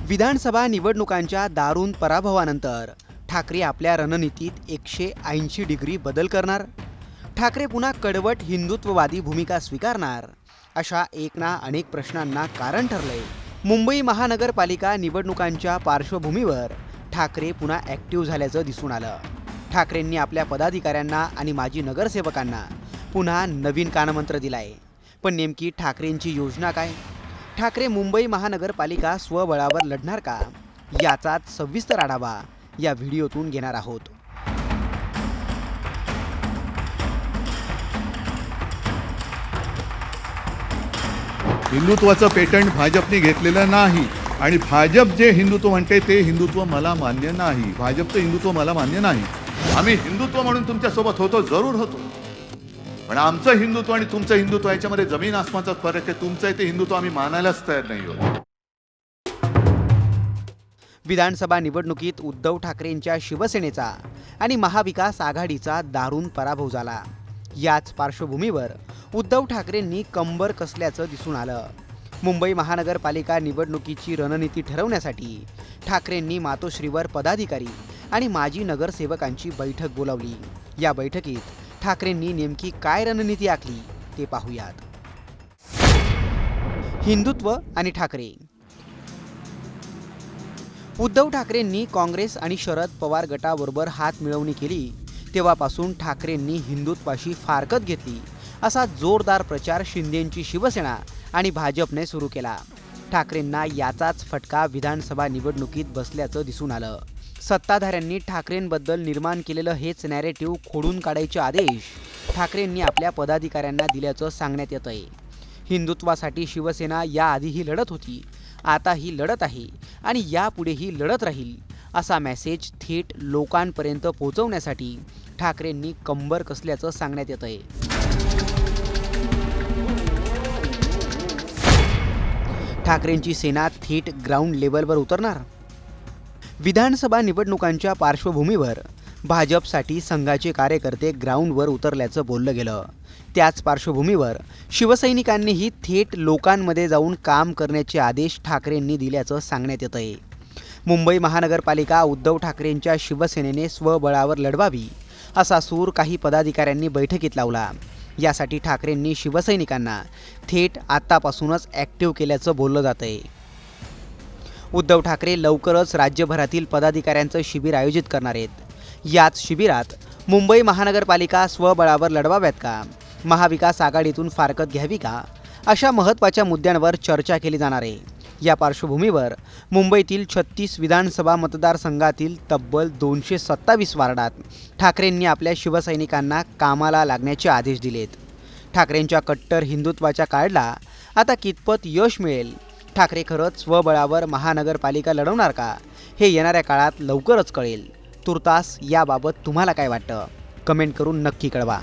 विधानसभा निवडणुकांच्या दारुण पराभवानंतर ठाकरे आपल्या रणनीतीत 180 डिग्री बदल करणार. ठाकरे पुन्हा कडवट हिंदुत्ववादी भूमिका स्वीकारणार. अशा एक ना अनेक प्रश्नांना कारण ठरलंय. मुंबई महानगरपालिका निवडणुकांच्या पार्श्वभूमीवर ठाकरे पुन्हा ॲक्टिव्ह झाल्याचं दिसून आलं. ठाकरेंनी आपल्या पदाधिकाऱ्यांना आणि माजी नगरसेवकांना पुन्हा नवीन कानमंत्र दिलाय. पण नेमकी ठाकरेंची योजना काय? ठाकरे मुंबई महानगरपालिका स्वबळावर लढणार का? याचाच सविस्तर आढावा या व्हिडिओतून घेणार आहोत. हिंदुत्वाचं पेटंट भाजपने घेतलेलं नाही आणि भाजप जे हिंदुत्व म्हणते ते हिंदुत्व मला मान्य नाही. भाजपचं हिंदुत्व मला मान्य नाही. आम्ही हिंदुत्व म्हणून तुमच्यासोबत होतो, जरूर होतो, पण आमचं हिंदुत्व आणि तुमचं हिंदुत्व याच्यामध्ये जमीन आसमानचा फरक आहे. तुमचं ते हिंदुत्व आम्ही मानायलाच तयार नाही आहोत. विधानसभा निवडणुकीत उद्धव ठाकरेंच्या शिवसेनेचा आणि महाविकास आघाडीचा दारुण पराभव झाला. याच पार्श्वभूमीवर उद्धव ठाकरेंनी कंबर कसल्याचं दिसून आलं. मुंबई महानगरपालिका निवडणुकीची रणनीती ठरवण्यासाठी ठाकरेंनी मातोश्रीवर पदाधिकारी आणि माजी नगरसेवकांची बैठक बोलावली. या बैठकीत ठाकरेंनी नेमकी काय रणनीती आखली ते पाहूयात. हिंदुत्व आणि ठाकरे. उद्धव ठाकरेंनी काँग्रेस आणि शरद पवार गटाबरोबर हात मिळवणी केली तेव्हापासून ठाकरेंनी हिंदुत्वाशी फारकत घेतली असा जोरदार प्रचार शिंदेंची शिवसेना आणि भाजपने सुरू केला. ठाकरेंना याचाच फटका विधानसभा निवडणुकीत बसल्याचं दिसून आलं. सत्ताधाऱ्यांनी ठाकरेंबद्दल निर्माण केलेलं हेच नॅरेटिव्ह खोडून काढायचे आदेश ठाकरेंनी आपल्या पदाधिकाऱ्यांना दिल्याचं सांगण्यात येतंय. हिंदुत्वासाठी शिवसेना याआधीही लढत होती, आता ही लढत आहे आणि यापुढेही लढत राहील असा मेसेज थेट लोकांपर्यंत पोहोचवण्यासाठी ठाकरेंनी कंबर कसल्याचं सांगण्यात येतंय. ठाकरेंची सेना थेट ग्राउंड लेवलवर उतरणार. विधानसभा निवडणुकांच्या पार्श्वभूमीवर भाजपसाठी संघाचे कार्यकर्ते ग्राउंडवर उतरल्याचं बोललं गेलं. त्याच पार्श्वभूमीवर शिवसैनिकांनीही थेट लोकांमध्ये जाऊन काम करण्याचे आदेश ठाकरेंनी दिल्याचं सांगण्यात येतंय. मुंबई महानगरपालिका उद्धव ठाकरेंच्या शिवसेनेने स्वबळावर लढवावी असा सूर काही पदाधिकाऱ्यांनी बैठकीत लावला. यासाठी ठाकरेंनी शिवसैनिकांना थेट आत्तापासूनच ॲक्टिव्ह केल्याचं बोललं जातंय. उद्धव ठाकरे लवकरच राज्यभरातील पदाधिकाऱ्यांचं शिबिर आयोजित करणार आहेत. याच शिबिरात मुंबई महानगरपालिका स्वबळावर लढवाव्यात का, महाविकास आघाडीतून फारकत घ्यावी का, अशा महत्त्वाच्या मुद्द्यांवर चर्चा केली जाणार आहे. या पार्श्वभूमीवर मुंबईतील 36 विधानसभा मतदारसंघातील तब्बल 227 वार्डात ठाकरेंनी आपल्या शिवसैनिकांना कामाला लागण्याचे आदेश दिलेत. ठाकरेंच्या कट्टर हिंदुत्वाच्या काळाला आता कितपत यश मिळेल? ठाकरे खरंच स्वबळावर महानगरपालिका लढवणार का? हे येणाऱ्या काळात लवकरच कळेल. तुर्तास याबाबत तुम्हाला काय वाटतं? कमेंट करून नक्की कळवा.